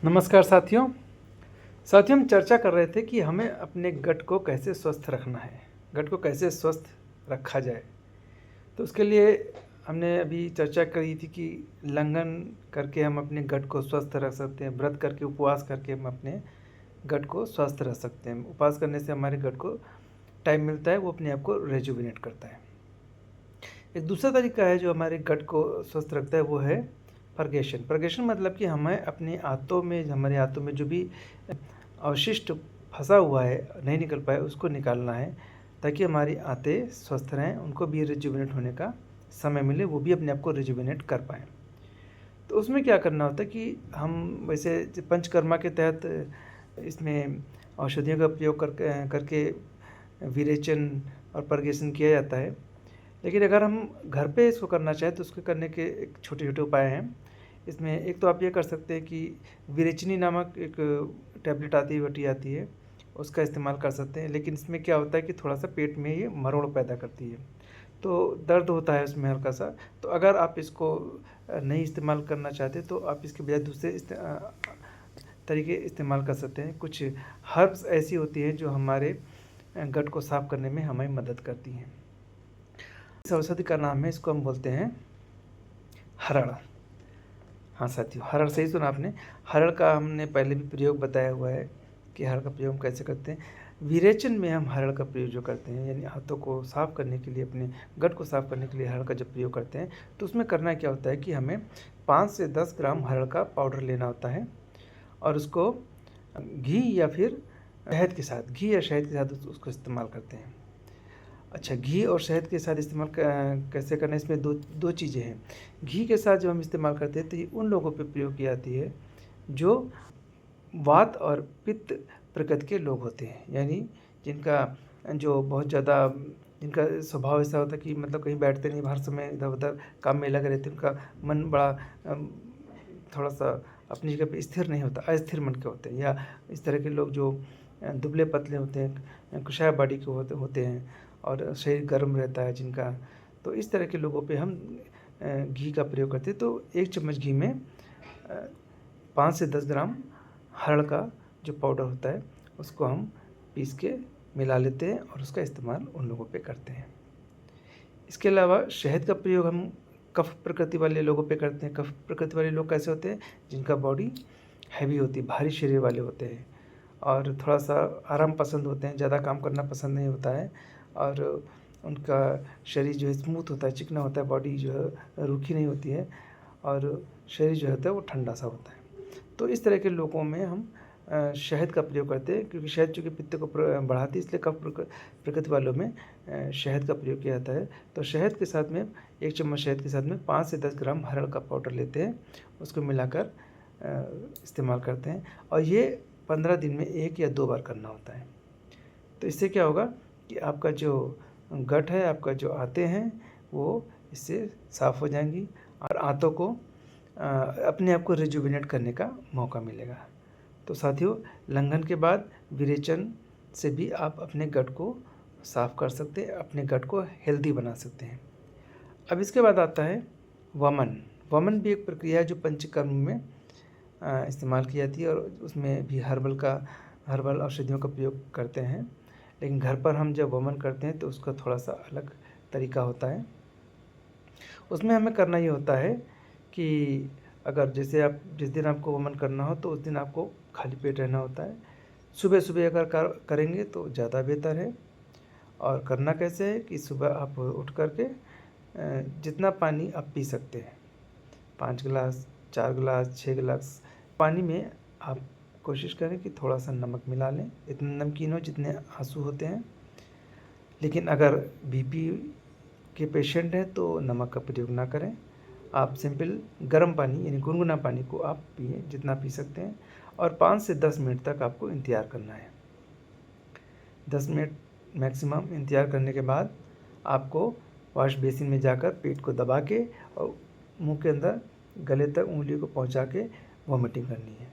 नमस्कार साथियों हम चर्चा कर रहे थे कि हमें अपने गट को कैसे स्वस्थ रखना है, गट को कैसे स्वस्थ रखा जाए। तो उसके लिए हमने अभी चर्चा करी थी कि लंघन करके हम अपने गट को स्वस्थ रख सकते हैं, व्रत करके उपवास करके हम अपने गट को स्वस्थ रख सकते हैं। उपवास करने से हमारे गट को टाइम मिलता है, वो अपने आप को रेजुविनेट करता है। एक दूसरा तरीका है जो हमारे गट को स्वस्थ रखता है, वो है पर्गेशन मतलब कि हमें अपने हमारे आंतों में जो भी अवशिष्ट फंसा हुआ है, नहीं निकल पाए, उसको निकालना है ताकि हमारी आंतें स्वस्थ रहें, उनको भी रिजुविनेट होने का समय मिले, वो भी अपने आप को रिजुविनेट कर पाएँ। तो उसमें क्या करना होता है कि हम वैसे पंचकर्मा के तहत इसमें औषधियों का प्रयोग करके विरेचन और पर्गेशन किया जाता है। लेकिन अगर हम घर पे इसको करना चाहें तो उसके करने के एक छोटे-छोटे उपाय हैं। इसमें एक तो आप ये कर सकते हैं कि विरेचनी नामक एक टैबलेट आती है, बटी आती है, उसका इस्तेमाल कर सकते हैं। लेकिन इसमें क्या होता है कि थोड़ा-सा पेट में ये मरोड़ पैदा करती है, तो दर्द होता है उसमें हल्का-सा। तो अगर आप इसको नहीं इस्तेमाल करना चाहते तो आप इसके बजाय दूसरे तरीके इस्तेमाल कर सकते हैं। कुछ हर्ब्स ऐसी होती हैं जो हमारे गट को साफ़ करने में हमें मदद करती हैं। इस औषधि का नाम है, इसको हम बोलते हैं हरड़। हाँ साथियों, हरड़ सही सुना आपने। हरड़ का हमने पहले भी प्रयोग बताया हुआ है कि हरड़ का प्रयोग हम कैसे करते हैं। विरेचन में हम हरड़ का प्रयोग जो करते हैं, यानी हाथों को साफ़ करने के लिए, अपने गट को साफ़ करने के लिए हरड़ का जब प्रयोग करते हैं तो उसमें करना क्या होता है कि हमें 5 से 10 ग्राम हरड़ का पाउडर लेना होता है और उसको घी या फिर घी या शहद के साथ उसको इस्तेमाल करते हैं। अच्छा, घी और शहद के साथ इस्तेमाल कैसे करना है, इसमें दो चीज़ें हैं। घी के साथ जब हम इस्तेमाल करते हैं तो ये उन लोगों पे प्रयोग की जाती है जो वात और पित्त प्रकृति के लोग होते हैं, यानी जिनका जो बहुत ज़्यादा जिनका स्वभाव ऐसा होता है कि मतलब कहीं बैठते नहीं, हर समय इधर-उधर काम में लगे रहते हैं, उनका मन बड़ा थोड़ा-सा अपनी जगह पे स्थिर नहीं होता, अस्थिर मन के होते हैं। या इस तरह के लोग जो दुबले-पतले होते हैं, कुशाय बॉडी के होते हैं और शरीर गर्म रहता है जिनका, तो इस तरह के लोगों पे हम घी का प्रयोग करते हैं। तो 1 चम्मच घी में 5 से 10 ग्राम हरड़ का जो पाउडर होता है उसको हम पीस के मिला लेते हैं और उसका इस्तेमाल उन लोगों पे करते हैं। इसके अलावा शहद का प्रयोग हम कफ प्रकृति वाले लोगों पे करते हैं। कफ प्रकृति वाले लोग कैसे होते हैं? जिनका बॉडी हैवी होती है, भारी शरीर वाले होते हैं और थोड़ा-सा आराम पसंद होते हैं, ज़्यादा काम करना पसंद नहीं होता है और उनका शरीर जो है स्मूथ होता है, चिकना होता है, बॉडी जो है रूखी नहीं होती है और शरीर जो होता है वो ठंडा-सा होता है। तो इस तरह के लोगों में हम शहद का प्रयोग करते हैं, क्योंकि शहद चूँकि पित्त को बढ़ाती है, इसलिए कफ प्रकृति वालों में शहद का प्रयोग किया जाता है। तो शहद के साथ में 1 चम्मच शहद के साथ में 5 से 10 ग्राम हरड़ का पाउडर लेते हैं, उसको मिलाकर इस्तेमाल करते हैं और ये 15 दिन में 1 या 2 बार करना होता है। तो इससे क्या होगा कि आपका जो गट है, आपका जो आंतें हैं, वो इससे साफ़ हो जाएँगी और आंतों को अपने आप को रिजुविनेट करने का मौका मिलेगा। तो साथियों, लंघन के बाद विरेचन से भी आप अपने गट को साफ़ कर सकते हैं, अपने गट को हेल्दी बना सकते हैं। अब इसके बाद आता है वमन। वमन भी एक प्रक्रिया है जो पंचकर्म में इस्तेमाल की जाती है और उसमें भी हर्बल औषधियों का प्रयोग करते हैं। लेकिन घर पर हम जब वमन करते हैं तो उसका थोड़ा-सा अलग तरीका होता है। उसमें हमें करना ये होता है कि अगर जैसे आप जिस दिन आपको वमन करना हो तो उस दिन आपको खाली पेट रहना होता है। सुबह-सुबह अगर करेंगे तो ज़्यादा बेहतर है। और करना कैसे है कि सुबह आप उठ कर के जितना पानी आप पी सकते हैं, 5 गिलास, 4 गिलास, 6 गिलास पानी में आप कोशिश करें कि थोड़ा-सा नमक मिला लें, इतना नमकीन हो जितने आँसू होते हैं। लेकिन अगर बीपी के पेशेंट हैं तो नमक का प्रयोग ना करें। आप सिंपल गर्म पानी यानी गुनगुना पानी को आप पिएँ, जितना पी सकते हैं और 5 से 10 मिनट तक आपको इंतज़ार करना है। 10 मिनट मैक्सिमम इंतज़ार करने के बाद आपको वॉश बेसिन में जाकर पेट को दबा के और मुँह के अंदर गले तक उँगली को पहुँचा के वॉमिटिंग करनी है।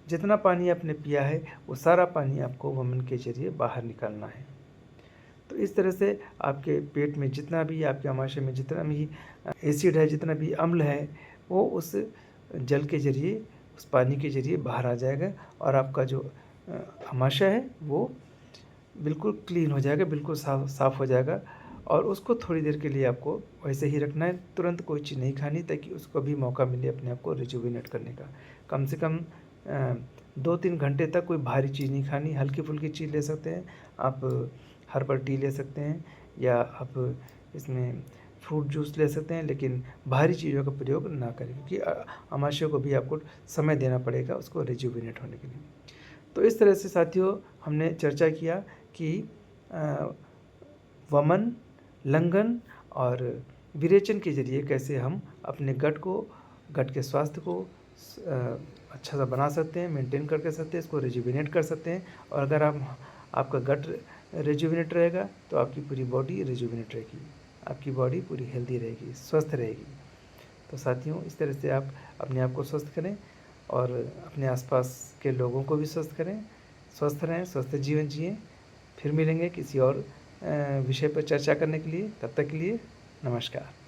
जितना पानी आपने पिया है वो सारा पानी आपको वमन के ज़रिए बाहर निकालना है। तो इस तरह से आपके पेट में जितना भी, आपके आमाशय में जितना भी एसिड है, जितना भी अम्ल है, वो उस जल के ज़रिए उस पानी के ज़रिए बाहर आ जाएगा और आपका जो आमाशय है वो बिल्कुल क्लीन हो जाएगा, बिल्कुल साफ़ हो जाएगा। और उसको थोड़ी देर के लिए आपको वैसे ही रखना है, तुरंत कोई चीज़ नहीं खानी, ताकि उसको भी मौका मिले अपने आप को रिजुविनेट करने का। कम से कम 2-3 घंटे तक कोई भारी चीज़ नहीं खानी, हल्की-फुल्की चीज़ ले सकते हैं आप, हर्बल टी ले सकते हैं या आप इसमें फ्रूट जूस ले सकते हैं, लेकिन भारी चीज़ों का प्रयोग ना करें, क्योंकि आमाशय को भी आपको समय देना पड़ेगा उसको रिजुविनेट होने के लिए। तो इस तरह से साथियों हमने चर्चा किया कि वमन, लंघन और विरेचन के ज़रिए कैसे हम अपने गट के स्वास्थ्य को अच्छा सा बना सकते हैं, मेंटेन करके सकते हैं, इसको रिजुविनेट कर सकते हैं। और अगर आपका गट रिजुविनेट रहेगा तो आपकी पूरी बॉडी रिजुविनेट रहेगी, आपकी बॉडी पूरी हेल्दी रहेगी, स्वस्थ रहेगी। तो साथियों, इस तरह से आप अपने आप को स्वस्थ करें और अपने आसपास के लोगों को भी स्वस्थ करें, स्वस्थ रहें, स्वस्थ जीवन जिएं। फिर मिलेंगे किसी और विषय पर चर्चा करने के लिए। तब तक के लिए नमस्कार।